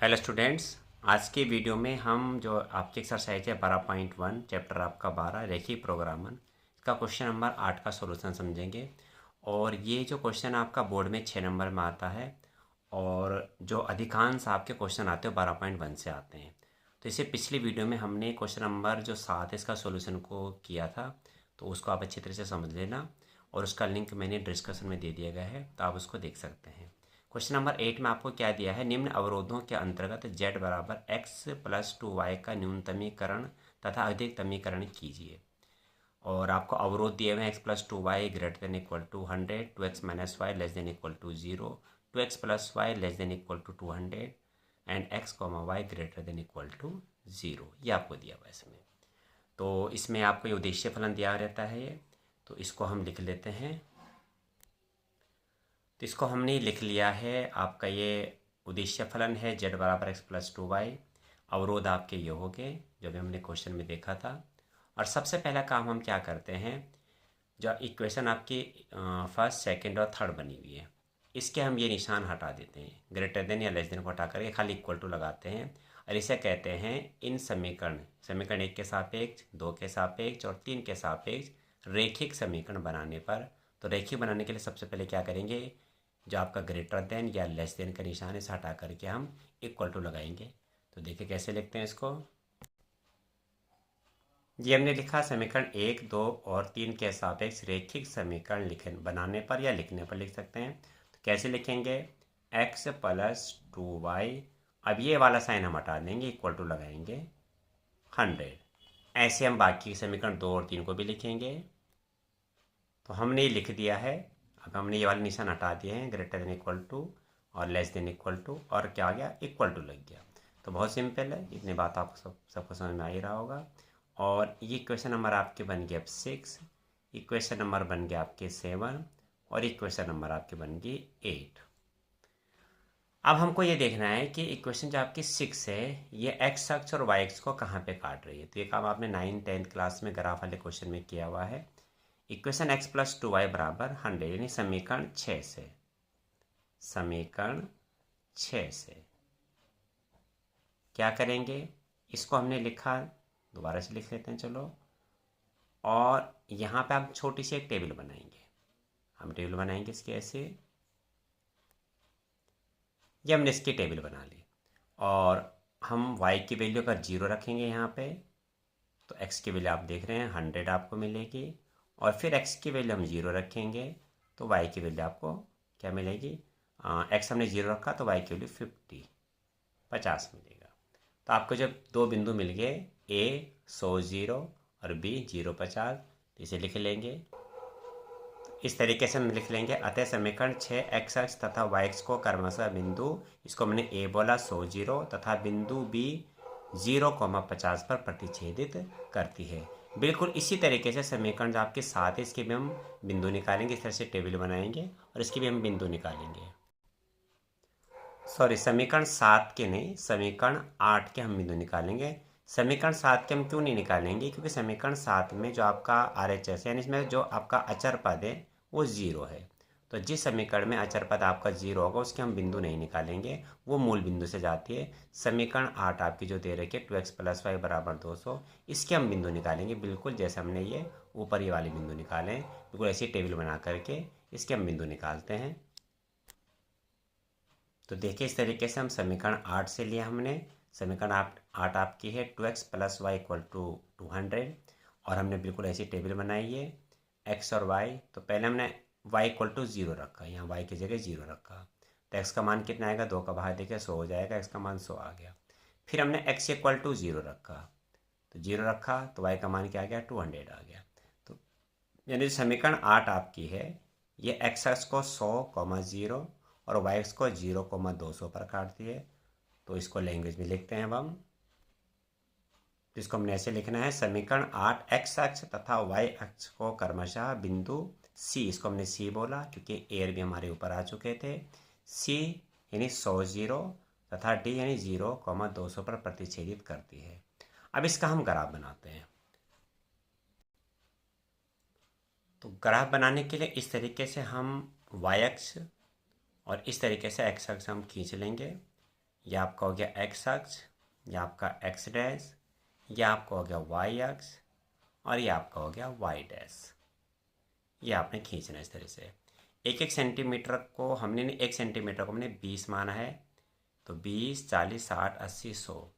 Hello students. आज की video में हम जो आपकी एक्सरसाइज है 12.1 चैप्टर आपका 12 रेखीय प्रोग्रामन इसका क्वेश्चन नंबर 8 का सॉल्यूशन समझेंगे। और ये जो क्वेश्चन आपका बोर्ड में 6 नंबर में आता है और जो अधिकांश आपके क्वेश्चन आते हैं 12.1 से आते हैं। तो इसे पिछली वीडियो में हमने क्वेश्चन नंबर जो 7 है इसका सॉल्यूशन को किया था, तो उसको आप अच्छी तरह से समझ लेना और उसका लिंक मैंने डिस्कशन में दे दिया गया है, तो आप उसको देख सकते हैं। क्वेश्चन नंबर 8 में आपको क्या दिया है, निम्न अवरोधों के अंतर्गत z बराबर x+2y का न्यूनतमीकरण तथा अधिकतमीकरण कीजिए। और आपको अवरोध दिए हुए हैं x+2y greater than equal to 100, 2x-y less than equal to 0, 2x+y less than equal to 200 and x, y greater than equal to 0। ये आपको दिया हुआ है इसमें। तो इसमें आपको ये उद्देश्य फलन दिया रहता है ये, तो इसको हम लिख लेते हैं। तो इसको हमने लिख लिया है। आपका ये उद्देश्य फलन है z बराबर x+2y। अवरोध आपके ये हो गए जो भी हमने क्वेश्चन में देखा था। और सबसे पहला काम हम क्या करते हैं, जो इक्वेशन आपकी फर्स्ट सेकंड और थर्ड बनी हुई है, इसके हम ये निशान हटा देते हैं। ग्रेटर देन या लेस देन को हटा करके खाली इक्वल टू लगाते हैं और इसे कहते हैं इन समीकरण 1 के सापेक्ष, 2 के सापेक्ष और 3 के सापेक्ष रैखिक समीकरण बनाने पर। तो रैखिक बनाने के लिए सबसे पहले क्या करेंगे, जो आपका ग्रेटर देन या लेस देन का निशान है इसे हटा करके हम इक्वल टू लगाएंगे। तो देखिए कैसे लिखते हैं इसको। ये हमने लिखा समीकरण 1, 2 और 3 के सापेक्ष रैखिक समीकरण बनाने पर या लिखने पर लिख सकते हैं। तो कैसे लिखेंगे, x+2y। अब ये वाला साइन हम हटा देंगे, इक्वल टू लगाएंगे 100। ऐसे हम बाकी समीकरण 2 और 3 को भी लिखेंगे। तो हमने ये लिख दिया है। अब हमने ये वाले निशान हटा दिए हैं, ग्रेटर देन इक्वल टू और लेस देन इक्वल टू, और क्या आ गया, इक्वल टू लग गया। तो बहुत सिंपल है, इतनी बात आपको सबको समझ में आ ही रहा होगा। और ये इक्वेशन नंबर आपके बन गए अब 6, इक्वेशन नंबर बन गया आपके 7 और इक्वेशन नंबर आपके बन गई 8। अब हमको ये देखना है कि इक्वेशन जो आपकी 6 है ये एक्स अक्ष और वाई अक्ष को कहाँ पे काट रही है। तो ये काम आपने 9th-10th क्लास में ग्राफ वाले क्वेश्चन में किया हुआ है। इक्वेशन x+2y बराबर 100 यानी समीकरण 6 से, क्या करेंगे, इसको हमने लिखा, दोबारा से लिख लेते हैं चलो। और यहाँ पे हम छोटी सी एक टेबल बनाएंगे। हम टेबल बनाएंगे इसकी ऐसे, ये हमने इसकी टेबल बना ली। और हम y की वैल्यू का 0 रखेंगे यहाँ पे, तो x की वैल्यू आप देख रहे हैं 100 आपको मिलेगी। और फिर x की वैल्यू हम 0 रखेंगे तो y की वैल्यू आपको क्या मिलेगी, x हमने 0 रखा तो y की वैल्यू 50 मिलेगा। तो आपको जब दो बिंदु मिल गए, a 100 0 और b 0 50, तो इसे लिख लेंगे। इस तरीके से हम लिख लेंगे। अतः समीकरण 6 एक्स अक्ष तथा वाई अक्ष को क्रमशः बिंदु, इसको हमने ए बोला 100 0 तथा बिंदु बी 0,50 पर प्रतिच्छेदित करती है। बिल्कुल इसी तरीके से समीकरण जो आपके साथ है इसके भी हम बिंदु निकालेंगे। इस तरह से टेबल बनाएंगे और इसके भी हम बिंदु निकालेंगे। सॉरी, समीकरण 7 के नहीं, समीकरण 8 के हम बिंदु निकालेंगे। समीकरण 7 के हम क्यों नहीं निकालेंगे, क्योंकि समीकरण 7 में जो आपका आर एच एस यानी इसमें जो आपका अचर पद है वो 0 है। तो जिस समीकरण में अचर पद आपका 0 होगा उसके हम बिंदु नहीं निकालेंगे, वो मूल बिंदु से जाती है। समीकरण 8 आपकी जो दे रखी है 2x+y बराबर 200, इसके हम बिंदु निकालेंगे। बिल्कुल जैसे हमने ये ऊपर ये वाले बिंदु निकाले हैं, बिल्कुल ऐसी टेबल बना करके इसके हम बिंदु निकालते हैं। तो देखिए इस तरीके से हम समीकरण 8 से लिया हमने। समीकरण 8 आपकी है 2x+y इक्वल टू 200 और हमने बिल्कुल ऐसी टेबल बनाई है x और y। तो पहले हमने y इक्वल टू 0 रखा, यहाँ y की जगह 0 रखा। तो x का मान कितना आएगा, 2 का भाग देखिए 100 हो जाएगा, x का मान 100 आ गया। फिर हमने x इक्वल टू 0 रखा, तो 0 रखा तो y का मान क्या आ गया, 200 आ गया। तो यानी समीकरण 8 आपकी है, ये x अक्ष को 100,0 और वाई एक्स को 0,200 पर काट दिए। तो इसको लैंग्वेज में लिखते हैं अब हम। तो इसको हमने ऐसे लिखना है, समीकरण 8 एक्स अक्ष तथा वाई अक्ष को क्रमशः बिंदु सी, इसको हमने सी बोला क्योंकि एयर भी हमारे ऊपर आ चुके थे, सी यानी 100 0 तथा डी यानी 0,200 पर प्रतिच्छेदित करती है। अब इसका हम ग्राफ बनाते हैं। तो ग्राफ बनाने के लिए इस तरीके से हम वाई अक्ष और इस तरीके से एक्स अक्ष हम खींच लेंगे। ये आपका हो गया एक्स अक्ष, ये आपका एक्स डैश, ये आपका हो गया वाई अक्ष और ये आपका हो गया वाई डैश। ये आपने खींचना इस तरह से। एक एक सेंटीमीटर को हमने 1 सेंटीमीटर को हमने 20 माना है, तो 20, 40, 60, 80, 100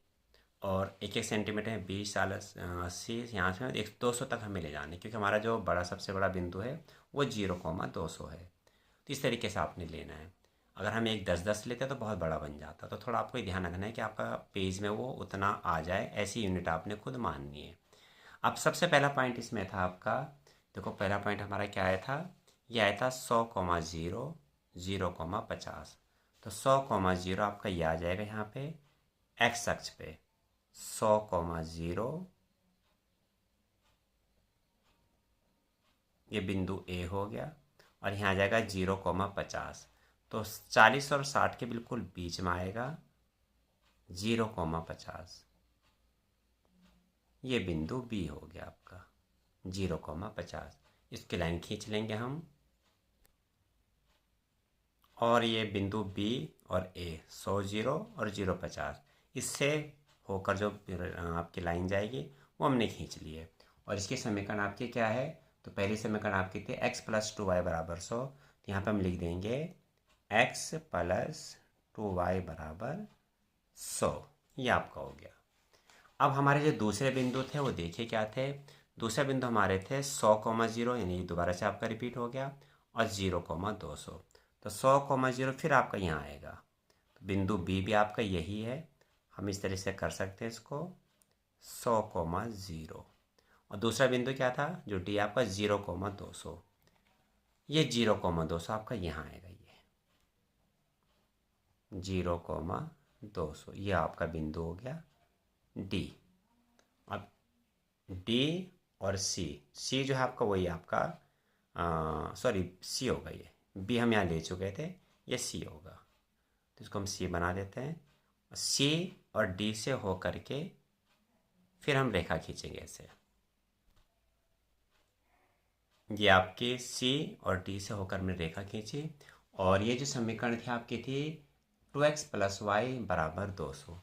और एक एक सेंटीमीटर है 20, 40, 80, यहाँ से 200 तक हमें ले जाना है, क्योंकि हमारा जो सबसे बड़ा बिंदु है वो 0,200 है। तो इस तरीके से आपने लेना है। अगर हम एक 10-10 लेते तो बहुत बड़ा बन जाता, तो थोड़ा आपको ध्यान रखना है कि आपका पेज में वो उतना आ जाए, ऐसी यूनिट आपने खुद माननी है। अब सबसे पहला पॉइंट इसमें था आपका, देखो पहला पॉइंट हमारा क्या आया था, ये आया था 100,0, 0,50। तो 100,0 आपका ये आ जाएगा यहाँ पे एक्स अक्ष पे, 100,0 ये बिंदु ए हो गया और यहाँ आ जाएगा 0,50। तो 40 और 60 के बिल्कुल बीच में आएगा 0,50। ये बिंदु बी हो गया आपका 0,50। इसकी लाइन खींच लेंगे हम और ये बिंदु बी और ए 100, 0 और 0,50 इससे होकर जो आपकी लाइन जाएगी वो हमने खींच ली है। और इसके समीकरण आपके क्या है, तो पहली समीकरण आपकी थी x + 2y = 100। तो यहाँ पे हम लिख देंगे x + 2y = 100। ये आपका हो गया। अब हमारे जो दूसरे बिंदु थे वो देखिए क्या थे। दूसरे बिंदु हमारे थे 100,0 यानी दोबारा से आपका रिपीट हो गया और 0,200। तो 100,0 फिर आपका यहाँ आएगा। तो बिंदु बी भी आपका यही है, हम इस तरह से कर सकते हैं इसको 100,0। और दूसरा बिंदु क्या था जो डी आपका 0,200, ये 0,200 आपका यहाँ आएगा, ये 0,200 ये आपका बिंदु हो गया डी। अब डी और सी जो है आपका वही आपका सॉरी सी होगा, ये बी हम यहाँ ले चुके थे, ये सी होगा। तो इसको हम सी बना देते हैं। सी और डी से हो करके फिर हम रेखा खींचेंगे ऐसे। ये आपके सी और डी से होकर हमने रेखा खींची और ये जो समीकरण थी आपकी थी 2x + y = 200।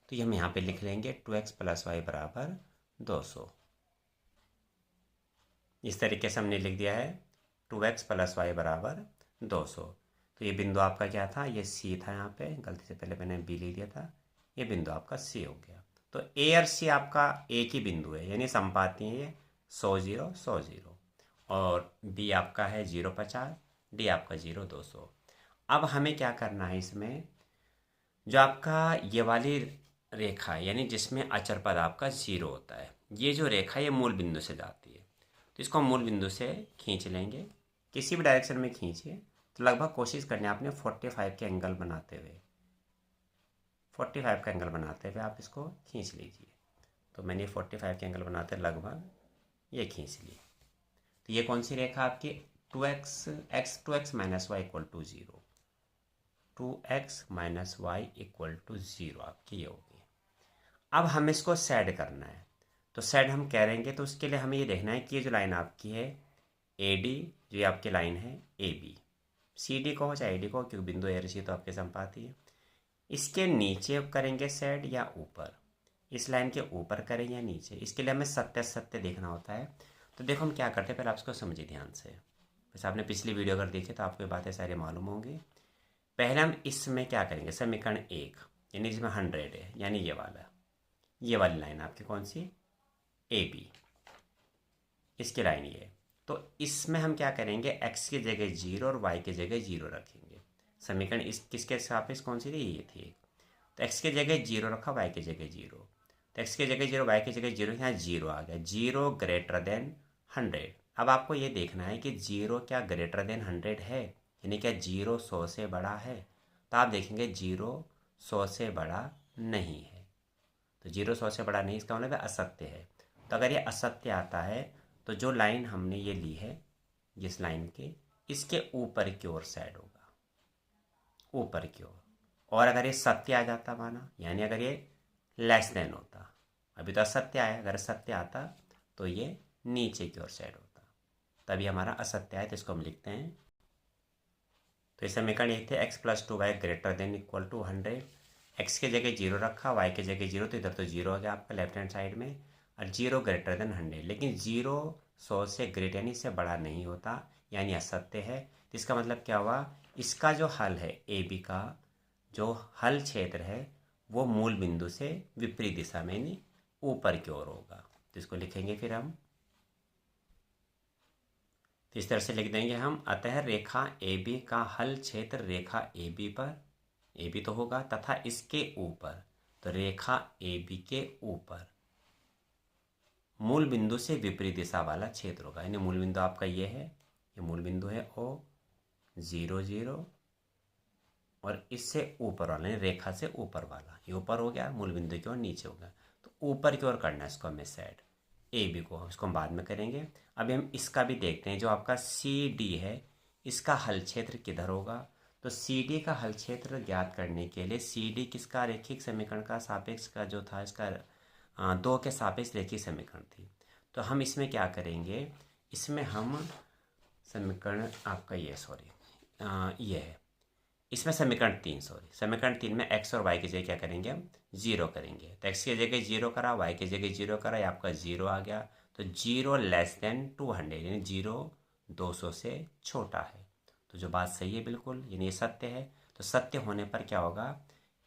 तो ये हम यहाँ पे लिख लेंगे 2x + y = 200। इस तरीके से हमने लिख दिया है 2x + y = 200। तो ये बिंदु आपका क्या था, ये सी था, यहाँ पे गलती से पहले मैंने बी लिख दिया था, ये बिंदु आपका सी हो गया। तो ए और सी आपका एक ही बिंदु है, यानी संपाती है ये 100, 0, 100, 0 और बी आपका है 0,50, डी आपका 0,200। अब हमें क्या करना है, इसमें जो आपका ये वाली रेखा है यानी जिसमें अचर पद आपका 0 होता है, ये जो रेखा ये मूल बिंदु से जाती है। तो इसको हम मूल बिंदु से खींच लेंगे, किसी भी डायरेक्शन में खींचिए। तो लगभग कोशिश करनी है आपने 45 के एंगल बनाते हुए, 45 का एंगल बनाते हुए आप इसको खींच लीजिए। तो मैंने 45 के एंगल बनाते लगभग ये खींच ली। तो ये कौन सी रेखा आपकी 2x - y = 0, 2x - y = 0 आपकी ये होगी। अब हमें इसको सेड करना है, तो सेड हम करेंगे तो उसके लिए हमें ये देखना है कि ये जो लाइन आपकी है ए डी, जो ये आपकी लाइन है ए बी, सी डी को चाहे ए डी को, क्योंकि बिंदु ए और सी तो आपके संपाती है, इसके नीचे करेंगे सेड या ऊपर, इस लाइन के ऊपर करें या नीचे, इसके लिए हमें सत्य सत्य देखना होता है। तो देखो हम क्या करते हैं, पहले आप इसको समझिए ध्यान से। वैसे आपने पिछली वीडियो अगर देखी तो आपको ये बातें सारी मालूम होंगी। पहले हम इसमें क्या करेंगे, समीकरण 1 यानी जिसमें 100 है, यानी ये वाली लाइन आपकी कौन सी, ए बी, इसकी लाइन ये। तो इसमें हम क्या करेंगे, x की जगह 0 और y की जगह 0 रखेंगे। समीकरण इस किसके सापेक्ष कौन सी थी, ये थी। तो x की जगह 0 रखा, y की जगह 0। तो x की जगह 0, y की जगह 0, यहाँ 0 आ गया, 0 > 100। अब आपको ये देखना है कि 0 क्या ग्रेटर देन 100 है, यानी क्या 0 100 से बड़ा है। तो आप देखेंगे 0 100 से बड़ा नहीं है। तो 0 100 से बड़ा नहीं, इसका मतलब असत्य है। तो अगर ये असत्य आता है तो जो लाइन हमने ये ली है, जिस लाइन के, इसके ऊपर की ओर साइड होगा, ऊपर की ओर। और अगर ये सत्य आ जाता माना, यानी अगर ये लेस देन होता, अभी तो असत्य आया, अगर सत्य आता तो ये नीचे की ओर साइड होता, तभी हमारा असत्य है। तो इसको हम लिखते हैं। तो इस समीकरण ये थे x + 2y > 100। एक्स की जगह 0 रखा, वाई की जगह 0, तो इधर तो 0 हो गया आपका लेफ्ट हैंड साइड में, और 0 ग्रेटर देन 100, लेकिन 0 100 से ग्रेटर यानी से बड़ा नहीं होता, यानी असत्य है। तो इसका मतलब क्या हुआ, इसका जो हल है ए बी का जो हल क्षेत्र है वो मूल बिंदु से विपरीत दिशा में यानी ऊपर की ओर होगा। तो इसको लिखेंगे फिर हम तो इस तरह से लिख देंगे हम, अतः रेखा ए बी का हल क्षेत्र रेखा ए बी पर, ए बी तो होगा, तथा इसके ऊपर, तो रेखा ए बी के ऊपर मूल बिंदु से विपरीत दिशा वाला क्षेत्र होगा। यानी मूल बिंदु आपका ये है, ये मूल बिंदु है ओ 0 0, और इससे ऊपर वाला यानी रेखा से ऊपर वाला, ये ऊपर हो गया, मूल बिंदु की ओर नीचे हो गया, तो ऊपर की ओर करना है इसको हमें सेट ए बी को, इसको हम बाद में करेंगे। अभी हम इसका भी देखते हैं, जो आपका सी डी है इसका हल क्षेत्र किधर होगा। तो सी डी का हल क्षेत्र ज्ञात करने के लिए सी डी किसका रैखिक समीकरण का सापेक्ष का जो था इसका 2 के सापेक्ष रैखिक समीकरण थी। तो हम इसमें क्या करेंगे, इसमें हम समीकरण आपका ये ये है, इसमें समीकरण 3 समीकरण 3 में एक्स और वाई की जगह क्या करेंगे हम 0 करेंगे। तो एक्स की जगह 0 करा, वाई की जगह 0 करा, ये आपका 0 आ गया। तो 0 लेस देन 200 यानी 0 200 से छोटा है। तो जो बात सही है बिल्कुल, यानी ये सत्य है। तो सत्य होने पर क्या होगा,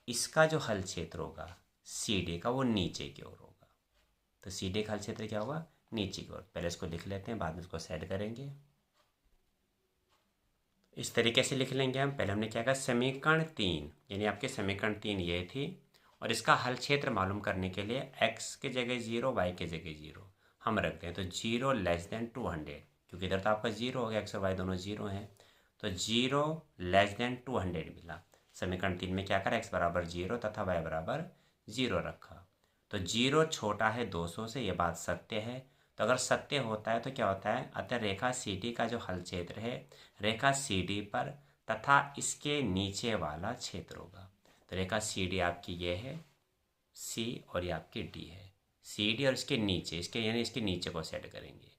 इसका जो हल क्षेत्र होगा सी डी का वो नीचे की ओर होगा। तो सी डी का हल क्षेत्र क्या होगा, नीचे की ओर। पहले इसको लिख लेते हैं, बाद में इसको सेट करेंगे। इस तरीके से लिख लेंगे हम। पहले हमने क्या कहा, समीकरण 3 यानी आपके समीकरण 3 ये थी, और इसका हल क्षेत्र मालूम करने के लिए एक्स की जगह 0 वाई की जगह 0 हम रखते हैं। तो 0 लेस देन 200, क्योंकि इधर तो आपका 0 हो गया, एक्स और वाई दोनों 0 हैं, तो 0 लेस देन 200 मिला। समीकरण 3 में क्या करा, एक्स बराबर 0 तथा वाई बराबर 0 रखा। तो 0 छोटा है 200 से, ये बात सत्य है। तो अगर सत्य होता है तो क्या होता है, अतः रेखा सी डी का जो हल क्षेत्र है रेखा सी डी पर तथा इसके नीचे वाला क्षेत्र होगा। तो रेखा सी डी आपकी ये है सी, और ये आपकी डी है सी डी, और इसके नीचे, इसके यानी इसके नीचे को सेट करेंगे।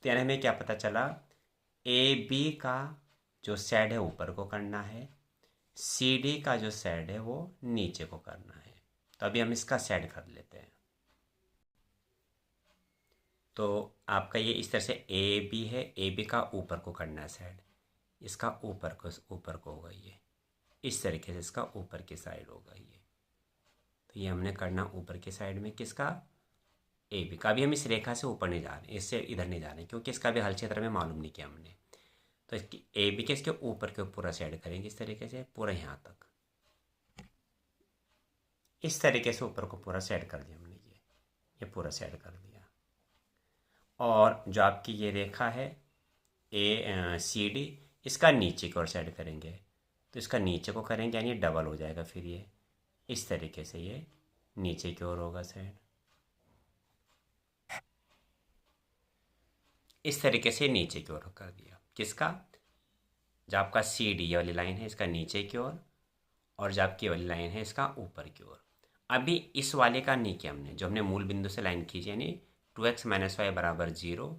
तो यानी हमें क्या पता चला, ए बी का जो सेट है ऊपर को करना है, सी डी का जो सेट है वो नीचे को करना है। तो अभी हम इसका सेट कर लेते हैं। तो आपका ये इस तरह से ए बी है, ए बी का ऊपर को करना है साइड, इसका ऊपर को होगा ये, इस तरीके से इसका ऊपर की साइड होगा ये। तो ये हमने करना ऊपर की साइड में किसका, ए बी का। अभी हम इस रेखा से ऊपर नहीं जा रहे, इससे इधर नहीं जा रहे, क्योंकि इसका भी हल क्षेत्र में मालूम नहीं किया हमने। तो इसकी ए बी के इसके ऊपर के पूरा साइड करेंगे इस तरीके से, पूरा यहाँ तक इस तरीके से ऊपर को पूरा सेट कर दिया हमने, ये पूरा सेट कर दिया। और जो आपकी ये रेखा है ए सी डी, इसका नीचे की ओर सेट करेंगे। तो इसका नीचे को करेंगे यानी डबल हो जाएगा, फिर ये इस तरीके से ये नीचे की ओर होगा सेट, इस तरीके से नीचे की ओर कर दिया। किसका, जो आपका सी डी ये वाली लाइन है इसका नीचे की ओर, और जो आपकी वाली लाइन है इसका ऊपर की ओर। अभी इस वाले का नहीं किया हमने, जो हमने मूल बिंदु से लाइन खींची यानी 2x - y बराबर 0,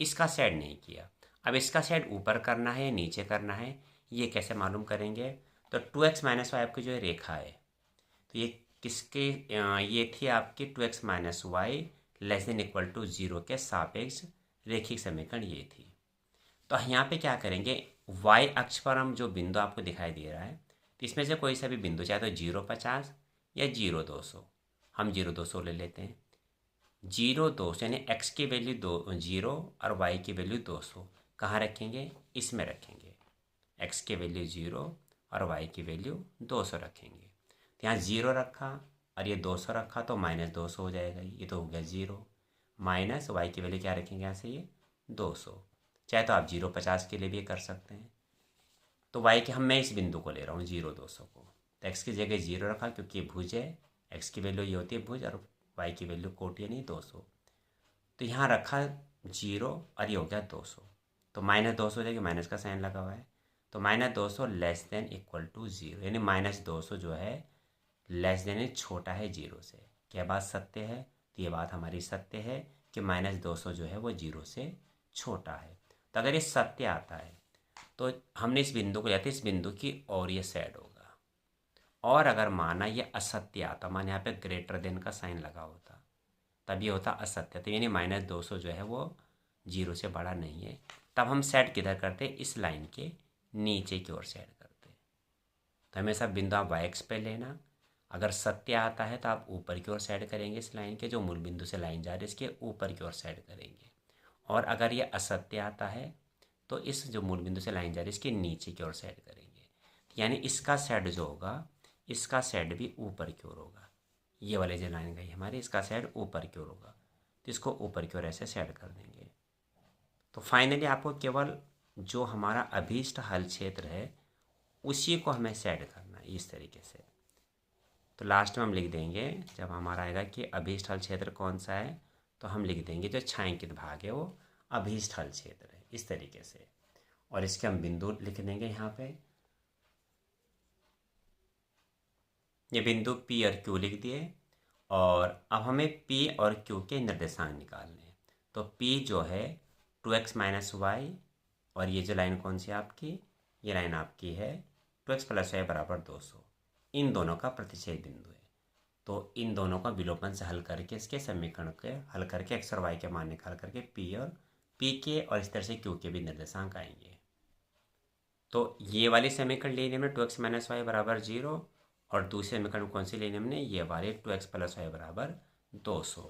इसका सेट नहीं किया। अब इसका सेट ऊपर करना है या नीचे करना है, ये कैसे मालूम करेंगे। तो 2x - y आपकी जो रेखा है, तो ये किसके ये थी आपकी 2x - y less than equal to 0 के सापेक्ष रेखिक समीकरण ये थी। तो यहाँ पे क्या करेंगे, y अक्ष पर हम जो बिंदु आपको दिखाई दे रहा है, तो इसमें से कोई सा भी बिंदु, चाहे तो 0 50 या 0 200, हम 0 200 ले लेते हैं। 0 200 यानी x की वैल्यू 0 और y की वैल्यू 200 कहाँ रखेंगे, इसमें रखेंगे। x की वैल्यू 0 और y की वैल्यू 200 रखेंगे। तो यहाँ 0 रखा और ये 200 रखा, तो -200 हो जाएगा, ये तो हो गया 0, माइनस y की वैल्यू क्या रखेंगे यहाँ से, ये 200। चाहे तो आप 0 50 के लिए भी कर सकते हैं। तो y के मैं इस बिंदु को ले रहा हूँ 0 200 को, तो x की जगह 0 रखा क्योंकि ये भुज है, x की वैल्यू ये होती है भुज, और y की वैल्यू कोटि यानी 200। तो यहाँ रखा 0 और ये हो गया 200, तो -200 हो जाएगी, माइनस का साइन लगा हुआ है। तो -200 लेस देन इक्वल टू 0, यानी -200 जो है लेस देन छोटा है 0 से। क्या बात सत्य है, तो ये बात हमारी सत्य है कि -200 जो है वो 0 से छोटा है। तो अगर ये सत्य आता है तो हमने इस बिंदु को लिया था, इस बिंदु की और ये सेट होगा, और अगर माना ये असत्य आता, माना यहाँ पे ग्रेटर देन का साइन लगा होता, तब ये होता असत्य। तो यानी -200 जो है वो 0 से बड़ा नहीं है। तब हम सेट किधर करते, इस लाइन के नीचे की ओर सेट करते। तो हमेशा बिंदु आप वाई एक्स पे लेना। अगर सत्य आता है तो आप ऊपर की ओर सेट करेंगे, इस लाइन के जो मूल बिंदु से लाइन जा रही है इसके ऊपर की ओर सेट करेंगे। और अगर ये असत्य आता है तो इस जो मूल बिंदु से लाइन जा रही है इसके नीचे की ओर सेट करेंगे। यानी इसका सेट जो होगा, इसका सेट भी ऊपर की ओर होगा। ये वाले जो लाइन गई हमारी, इसका सेट ऊपर की ओर होगा, तो इसको ऊपर की ओर ऐसे सेट कर देंगे। तो फाइनली आपको केवल जो हमारा अभीष्ट हल क्षेत्र है उसी को हमें सेट करना है इस तरीके से। तो लास्ट में हम लिख देंगे, जब हमारा आएगा कि अभीष्ट हल क्षेत्र कौन सा है, तो हम लिख देंगे जो छायांकित भाग है वो अभीष्ट हल क्षेत्र है, इस तरीके से। और इसके हम बिंदु लिख देंगे यहाँ पे। ये बिंदु P और Q लिख दिए। और अब हमें P और Q के निर्देशांक निकालने हैं। तो P जो है 2x - y, और ये जो लाइन कौन सी है आपकी, ये लाइन आपकी है 2x + y = 200। इन दोनों का प्रतिच्छेद बिंदु है। तो इन दोनों का विलोपन से हल करके, इसके समीकरण के हल करके x और y के मान निकाल करके P के और इस तरह से Q के भी निर्देशांक आएंगे। तो ये वाली समीकरण लेने में 2x - y = 0, और दूसरे समीकरण कौन सी लेने हमने, ये वाले 2x + y = 200।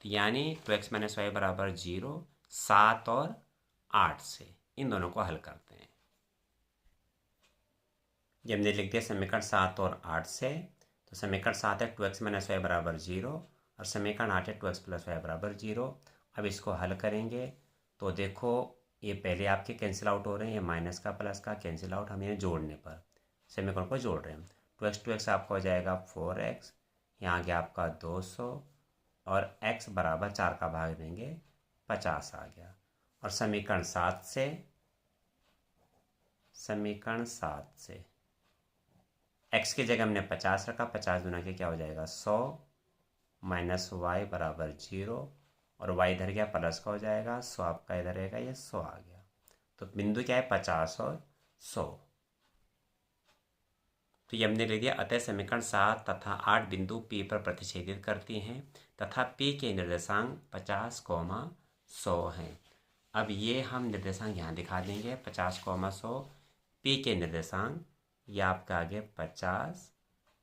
तो यानी 2x - y = 0, 7 और 8 से इन दोनों को हल करते हैं। ये हमने लिख दिया समीकरण 7 और 8 से। तो समीकरण 7 है 2x - y = 0, और समीकरण 8 है 2x + y = 0। अब इसको हल करेंगे तो देखो ये पहले आपके कैंसिल आउट हो रहे हैं, ये माइनस का प्लस का कैंसिल आउट, हम इन्हें जोड़ने पर समीकरण को जोड़ रहे हैं। 2x आपका हो जाएगा 4x, यहाँ आ गया आपका 200, और x बराबर 4 का भाग देंगे 50 आ गया। और समीकरण 7 से x की जगह हमने 50 रखा, 50 गुना के क्या हो जाएगा 100, -y = 0, और y इधर गया प्लस का हो जाएगा, 100 आपका इधर रहेगा, ये 100 आ गया। तो बिंदु क्या है 50 और 100। तो ये हमने ले लिया। अतः समीकरण 7 तथा 8 बिंदु P पर प्रतिच्छेदित करती हैं तथा P के निर्देशांक 50, 100 हैं। अब ये हम निर्देशांक यहाँ दिखा देंगे 50, 100। P के निर्देशांक ये आपका आगे 50,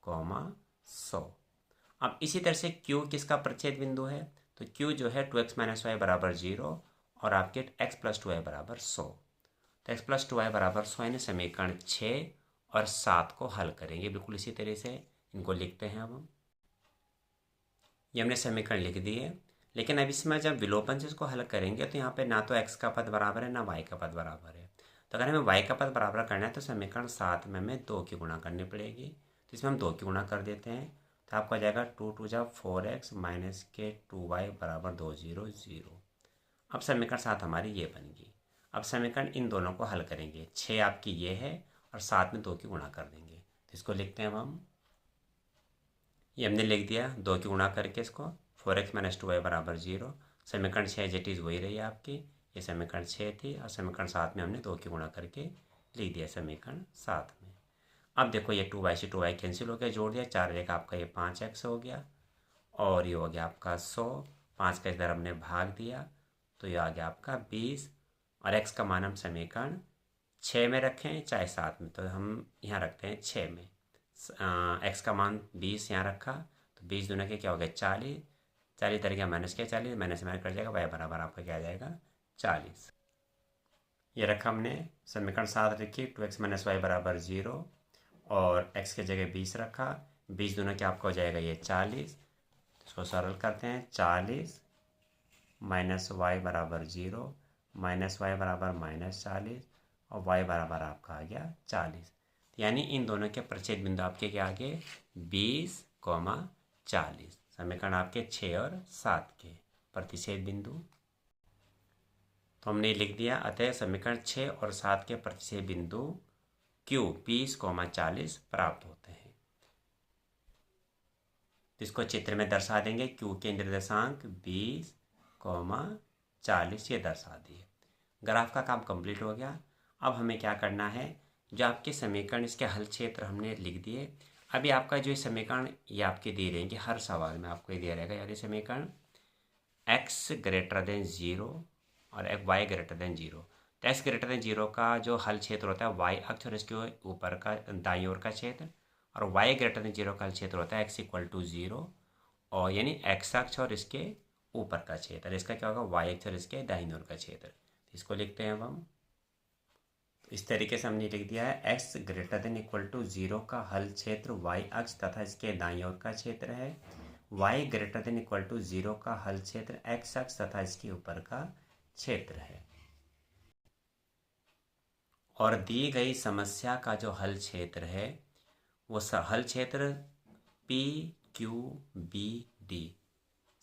100। अब इसी तरह से Q किसका प्रतिच्छेद बिंदु है, तो Q जो है 2x - y = 0, और आपके x + 2y = 100। तो x + 2y = 100 यानी समीकरण 6 और 7 को हल करेंगे बिल्कुल इसी तरह से। इनको लिखते हैं अब हम। ये हमने समीकरण लिख दिए, लेकिन अब इसमें जब विलोपन से इसको हल करेंगे तो यहाँ पे ना तो x का पद बराबर है ना y का पद बराबर है। तो अगर हमें y का पद बराबर करना है तो समीकरण 7 में हमें 2 की गुणा करनी पड़ेगी। तो इसमें हम 2 की गुणा कर देते हैं, तो आपको आ जाएगा 2 × 2 = 4x - 2y = 200। अब समीकरण 7 हमारी ये बन गई। अब समीकरण इन दोनों को हल करेंगे, 6 आपकी ये है और 7 में 2 की गुणा कर देंगे। तो इसको लिखते हैं अब हम। ये हमने लिख दिया 2 की गुणा करके इसको, 4x - 2y = 0। समीकरण 6 जेटीज वही रही आपकी, ये समीकरण 6 थी, और समीकरण 7 में हमने 2 की गुणा करके लिख दिया समीकरण 7 में। अब देखो ये 2y से 2y कैंसिल हो गया, जोड़ दिया, 4 एक आपका ये 5x हो गया, और ये हो गया आपका 100, 5 का इधर हमने भाग दिया, तो ये आ गया आपका 20। और x का मान हम समीकरण 6 में रखें चाहे 7 में, तो हम यहाँ रखते हैं 6 में। x का मान 20 यहाँ रखा, तो 20 दूना के क्या हो गया 40, 40 इधर गया माइनस किया, 40 माइनस माइनस कट जाएगा, y बराबर आपका क्या आ जाएगा 40। ये रखा हमने समीकरण 7 रखी 2x - y = 0, और x की जगह 20 रखा, 20 दूना के आपका हो जाएगा ये 40। इसको सरल करते हैं, 40 - y = 0, -y = -40, और y बराबर आपका आ गया 40। यानी इन दोनों के प्रतिच्छेद बिंदु आपके क्या आगे 20, 40। समीकरण आपके 6 और 7 के प्रतिच्छेद बिंदु। तो हमने लिख दिया, अतः समीकरण 6 और 7 के प्रतिच्छेद बिंदु Q 20, 40 प्राप्त होते हैं। इसको चित्र में दर्शा देंगे, Q के निर्देशांक 20, 40 ये दर्शा दिए। ग्राफ का काम कंप्लीट हो गया। अब हमें क्या करना है, जो आपके समीकरण इसके हल क्षेत्र हमने लिख दिए, अभी आपका जो समीकरण ये आपके दे रहेंगे, हर सवाल में आपको ये दिया रहेगा, यानी समीकरण x ग्रेटर देन 0 और y ग्रेटर देन 0। तो x ग्रेटर देन 0 का जो हल क्षेत्र होता है y अक्ष और इसके ऊपर का दाईं ओर का क्षेत्र, और y ग्रेटर देन 0 का हल क्षेत्र होता है x इक्वल टू 0 और यानी x अक्ष और इसके ऊपर का क्षेत्र। इसका क्या होगा, y अक्ष और इसके दाईं ओर का क्षेत्र। इसको लिखते हैं अब हम। इस तरीके से हमने लिख दिया है x greater than equal to 0 का हल क्षेत्र y अक्ष तथा इसके दाईं ओर का क्षेत्र है, y greater than equal to 0 का हल क्षेत्र x अक्ष तथा इसके ऊपर का क्षेत्र है। और दी गई समस्या का जो हल क्षेत्र है वो हल क्षेत्र पी क्यू बी डी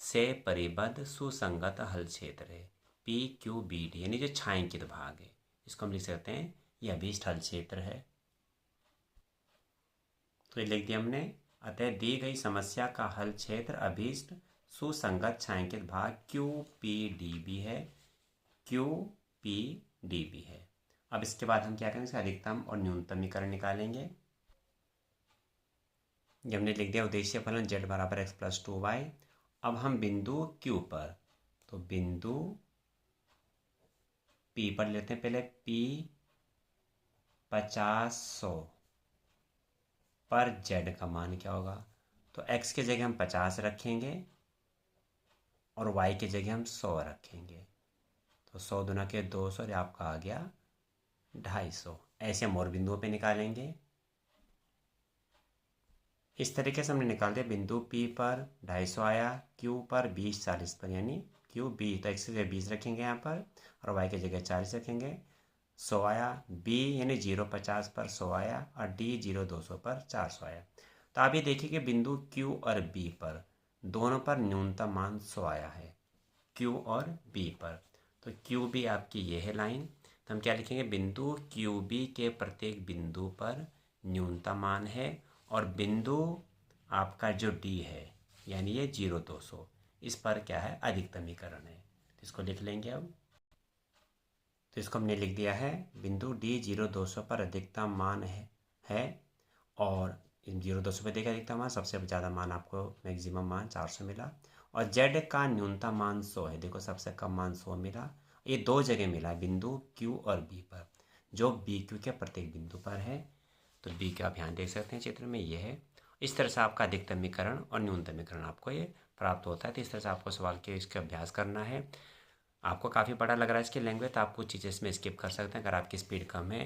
से परिबद्ध सुसंगत हल क्षेत्र है। पी क्यू बी डी यानी जो छायांकित भाग है, इसको हम लिख सकते हैं यह अभीष्ट हल क्षेत्र है। तो ये लिख दिया हमने। अतः दी गई समस्या का हल क्षेत्र अभीष्ट सुसंगत छायांकित भाग क्यू पी डी बी है, क्यू पी डी बी है। अब इसके बाद हम क्या करेंगे, इसका अधिकतम और न्यूनतमीकरण निकालेंगे। जब हमने लिख दिया उद्देश्य फलन z बराबर x प्लस 2y। अब हम बिंदु Q पर, तो बिंदु P पर लेते हैं पहले। P 50-100 पर z का मान क्या होगा, तो x की जगह हम 50 रखेंगे और y की जगह हम 100 रखेंगे। तो 100 दूना के 200 और आपका आ गया 250। ऐसे हम और बिंदुओं पे निकालेंगे। इस तरीके से हमने निकाल दिया। बिंदु P पर 250 आया, Q पर 20-40 पर, यानी Q B, तो x की जगह 20 रखेंगे यहाँ पर और y की जगह 40 रखेंगे। 100 आया। B यानी 0-50 पर 100 आया और D 0-200 पर 400 आया। तो आप ये देखिए कि बिंदु Q और B पर दोनों पर न्यूनतम मान 100 आया है, Q और B पर। तो QB आपकी ये है लाइन। तो हम क्या लिखेंगे, बिंदु QB के प्रत्येक बिंदु पर न्यूनतम मान है और बिंदु आपका जो D है यानी ये 0-200, इस पर क्या है, अधिकतमीकरण है। तो इसको लिख लेंगे अब। तो इसको हमने लिख दिया है, बिंदु D 0-200 पर अधिकतम मान है और 0-200 पर देखा अधिकतम मान, सबसे ज़्यादा मान आपको मैक्सिमम मान 400 मिला और Z का न्यूनतम मान 100 है। देखो सबसे कम मान 100 मिला। ये दो जगह मिला, बिंदु Q और B पर, जो BQ के प्रत्येक बिंदु पर है। तो B का आप ध्यान देख सकते हैं चित्र में, ये है। इस तरह से आपका अधिकतमीकरण और न्यूनतमीकरण आपको ये प्राप्त होता है। तो इस तरह से आपको सवाल के इसका अभ्यास करना है। आपको काफ़ी बड़ा लग रहा है इसकी लैंग्वेज, तो आप कुछ चीज़ें इसमें स्किप कर सकते हैं अगर आपकी स्पीड कम है।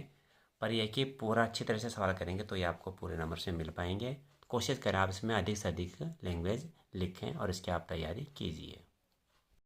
पर यह कि पूरा अच्छी तरह से सवाल करेंगे तो ये आपको पूरे नंबर से मिल पाएंगे। कोशिश करें आप इसमें अधिक से अधिक लैंग्वेज लिखें और इसकी आप तैयारी कीजिए।